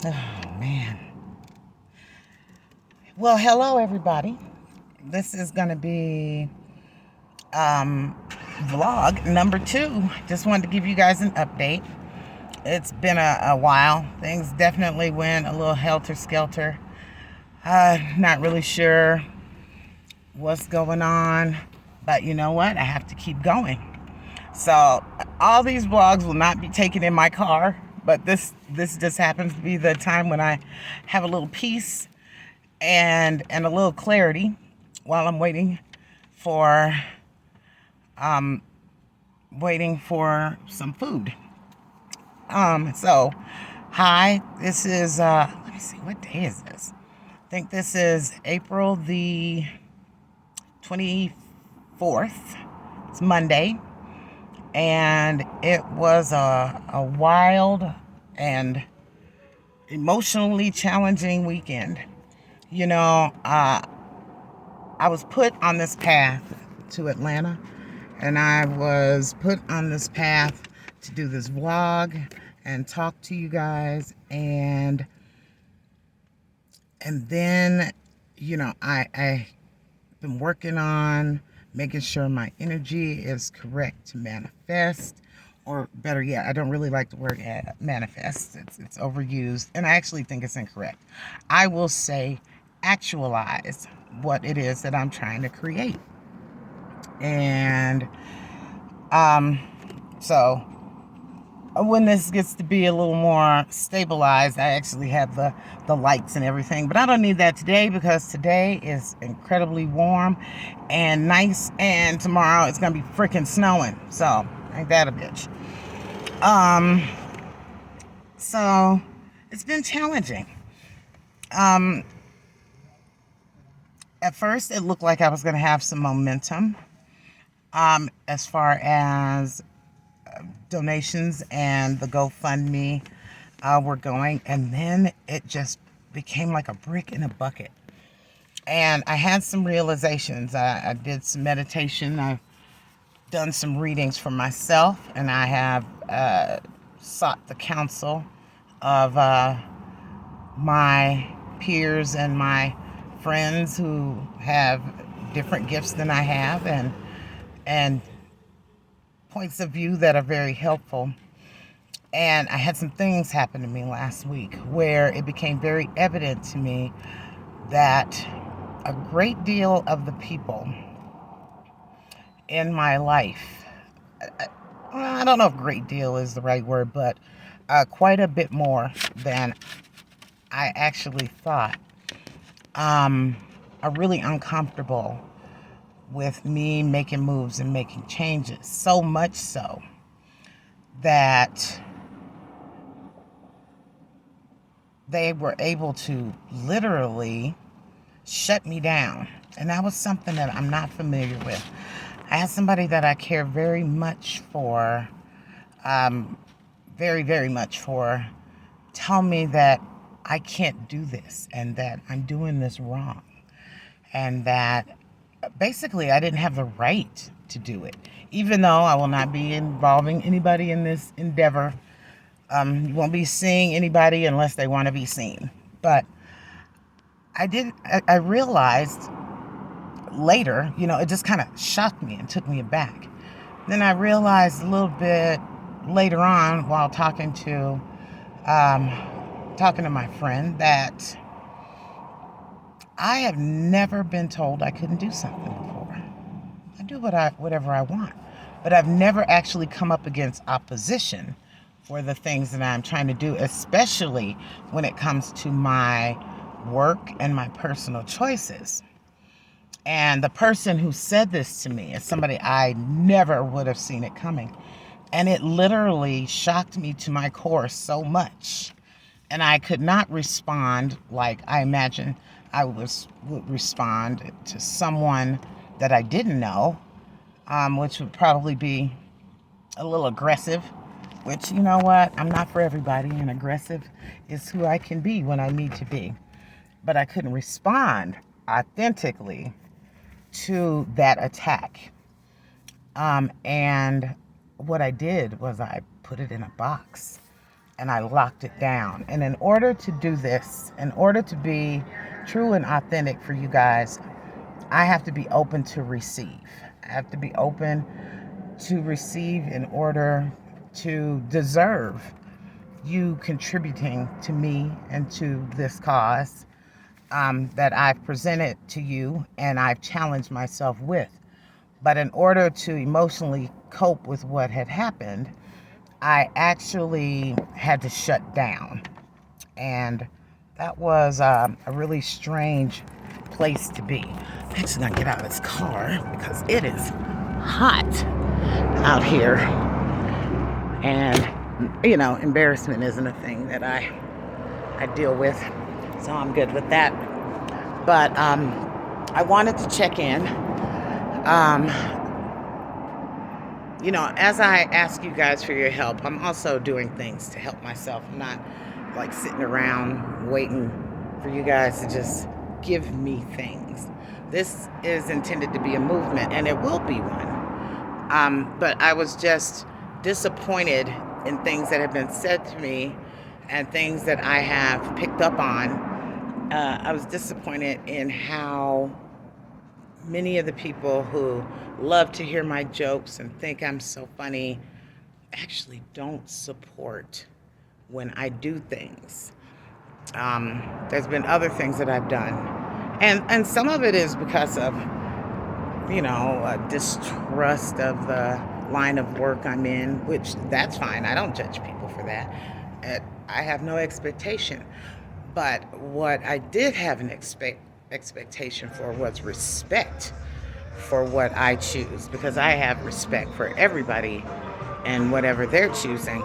Oh, man. Well, hello, everybody. This is going to be um, vlog number 2. Just wanted to give you guys an update. It's been a while. Things definitely went a little helter-skelter. Not really sure what's going on, but you know what? I have to keep going. So all these vlogs will not be taken in my car, but this just happens to be the time when I have a little peace and a little clarity while I'm for waiting for some food. So hi, this is let me see, what day is this? I think this is April the 24th. It's Monday, and it was a wild and emotionally challenging weekend. You know, I was put on this path to Atlanta, and I was put on this path to do this vlog and talk to you guys, and then, you know, I been working on making sure my energy is correct to manifest, or better yet, I don't really like the word manifest. It's overused, and I actually think it's incorrect. I will say actualize what it is that I'm trying to create. And so when this gets to be a little more stabilized, I actually have the lights and everything. But I don't need that today, because today is incredibly warm and nice, and tomorrow it's gonna be freaking snowing. So ain't that a bitch? So it's been challenging. At first it looked like I was gonna have some momentum as far as donations and the GoFundMe were going, and then it just became like a brick in a bucket. And I had some realizations. I did some meditation. I've done some readings for myself, and I have sought the counsel of my peers and my friends who have different gifts than I have, and points of view that are very helpful. And I had some things happen to me last week where it became very evident to me that a great deal of the people in my life, I don't know if great deal is the right word, but quite a bit more than I actually thought, are really uncomfortable with me making moves and making changes. So much so that they were able to literally shut me down. And that was something that I'm not familiar with. I had somebody that I care very much for, very, very much for, tell me that I can't do this and that I'm doing this wrong. And that basically I didn't have the right to do it. Even though I will not be involving anybody in this endeavor. You won't be seeing anybody unless they want to be seen. But I realized later, you know, it just kind of shocked me and took me aback. Then I realized a little bit later on, while talking to my friend, that I have never been told I couldn't do something before. I do whatever I want, but I've never actually come up against opposition for the things that I'm trying to do, especially when it comes to my work and my personal choices. And the person who said this to me is somebody I never would have seen it coming. And it literally shocked me to my core so much. And I could not respond like I imagine would respond to someone that I didn't know, which would probably be a little aggressive, which, you know what, I'm not for everybody, and aggressive is who I can be when I need to be. But I couldn't respond authentically to that attack. And what I did was I put it in a box. and I locked it down. And in order to do this, in order to be true and authentic for you guys, I have to be open to receive. I have to be open to receive in order to deserve you contributing to me and to this cause that I've presented to you and I've challenged myself with. But in order to emotionally cope with what had happened, I actually had to shut down. And that was a really strange place to be. I'm actually going to get out of this car because it is hot out here. And, you know, embarrassment isn't a thing that I deal with. So I'm good with that. But I wanted to check in. You know, as I ask you guys for your help, I'm also doing things to help myself. I'm not like sitting around waiting for you guys to just give me things. This is intended to be a movement, and it will be one. But I was just disappointed in things that have been said to me and things that I have picked up on. I was disappointed in how many of the people who love to hear my jokes and think I'm so funny actually don't support when I do things. There's been other things that I've done. And some of it is because of, you know, a distrust of the line of work I'm in, which that's fine. I don't judge people for that. I have no expectation. But what I did have an expectation for was respect for what I choose, because I have respect for everybody and whatever they're choosing.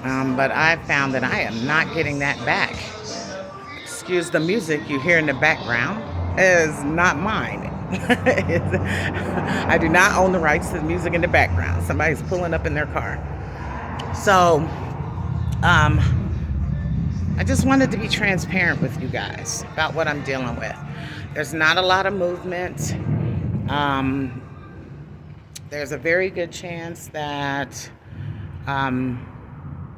But I found that I am not getting that back. Excuse the music you hear in the background, is not mine. I do not own the rights to the music in the background. Somebody's pulling up in their car. So, I just wanted to be transparent with you guys about what I'm dealing with. There's not a lot of movement. There's a very good chance that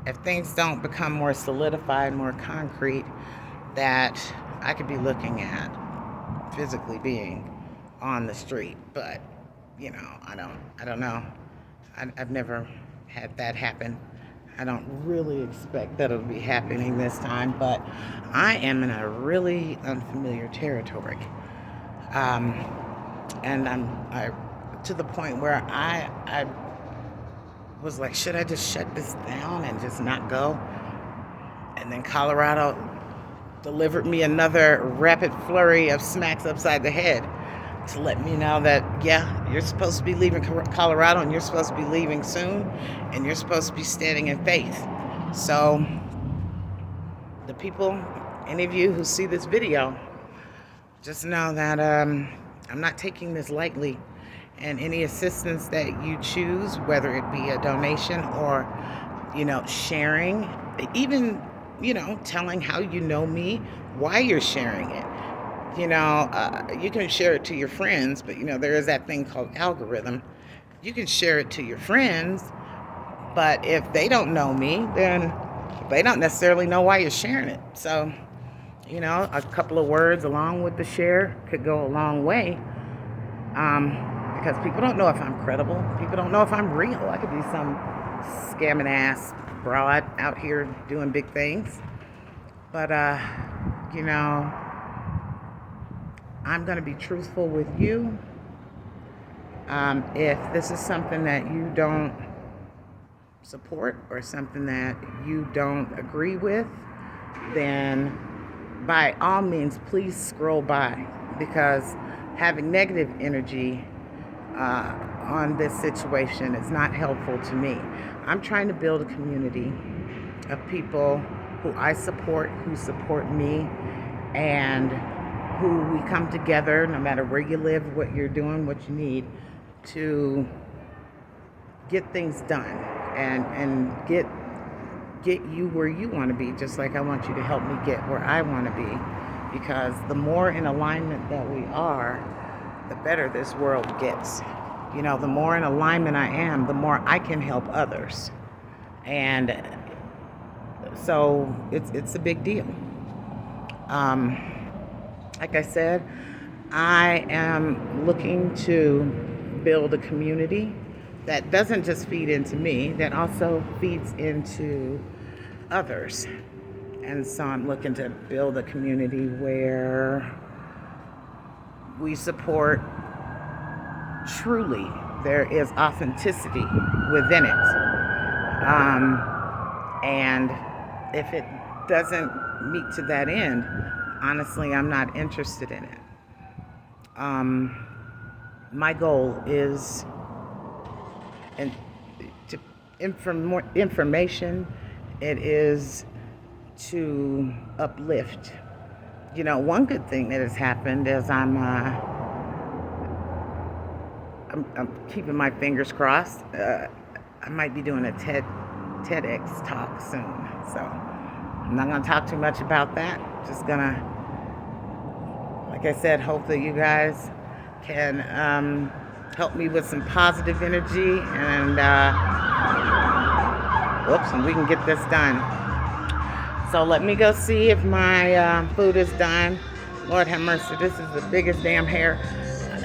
if things don't become more solidified, more concrete, that I could be looking at physically being on the street. But, you know, I don't know. I've never had that happen. I don't really expect that it'll be happening this time, but I am in a really unfamiliar territory. And I to the point where I was like, should I just shut this down and just not go? And then Colorado delivered me another rapid flurry of smacks upside the head to let me know that, yeah, you're supposed to be leaving Colorado, and you're supposed to be leaving soon, and you're supposed to be standing in faith. So the people, any of you who see this video, just know that I'm not taking this lightly. And any assistance that you choose, whether it be a donation or, you know, sharing, even, you know, telling how you know me, why you're sharing it. You know, you can share it to your friends, but, you know, there is that thing called algorithm. You can share it to your friends, but if they don't know me, then they don't necessarily know why you're sharing it. So, you know, a couple of words along with the share could go a long way. Because people don't know if I'm credible. People don't know if I'm real. I could be some scamming ass broad out here doing big things. But, you know, I'm going to be truthful with you. If this is something that you don't support or something that you don't agree with, then by all means, please scroll by, because having negative energy on this situation is not helpful to me. I'm trying to build a community of people who I support, who support me, and who we come together, no matter where you live, what you're doing, what you need, to get things done and get you where you want to be, just like I want you to help me get where I want to be. Because the more in alignment that we are, the better this world gets. You know, the more in alignment I am, the more I can help others. And So it's a big deal. Um, like I said, I am looking to build a community that doesn't just feed into me, that also feeds into others. And so I'm looking to build a community where we support truly, there is authenticity within it. And if it doesn't meet to that end, honestly, I'm not interested in it. My goal is and to more information. It is to uplift. You know, one good thing that has happened is I'm keeping my fingers crossed. I might be doing a TEDx talk soon, so I'm not gonna talk too much about that. Just gonna, like I said, hopefully you guys can help me with some positive energy and and we can get this done. So let me go see if my food is done. Lord have mercy, this is the biggest damn hair.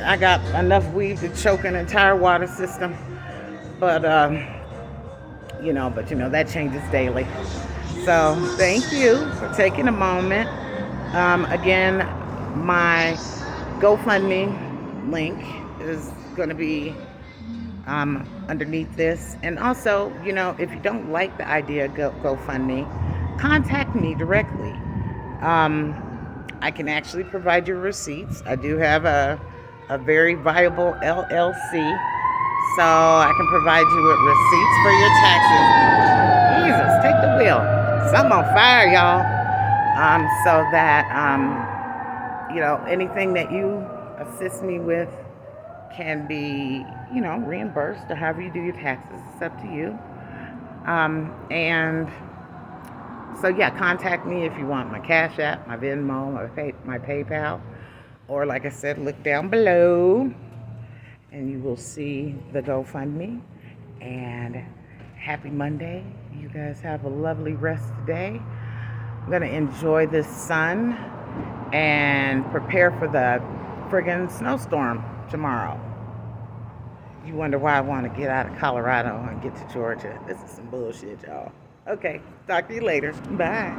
I got enough weave to choke an entire water system, but that changes daily. So thank you for taking a moment. Again, my GoFundMe link is going to be underneath this. And also, if you don't like the idea of GoFundMe, contact me directly. I can actually provide you receipts. I do have a very viable LLC, so I can provide you with receipts for your taxes. Jesus, take the wheel. Something on fire, y'all. So that anything that you assist me with can be, reimbursed, or however you do your taxes. It's up to you. And so yeah, contact me if you want my Cash App, my Venmo, my PayPal, or like I said, look down below and you will see the GoFundMe. And happy Monday. You guys have a lovely rest of the day. I'm gonna enjoy this sun and prepare for the friggin' snowstorm tomorrow. You wonder why I want to get out of Colorado and get to Georgia. This is some bullshit, y'all. Okay, talk to you later. Bye.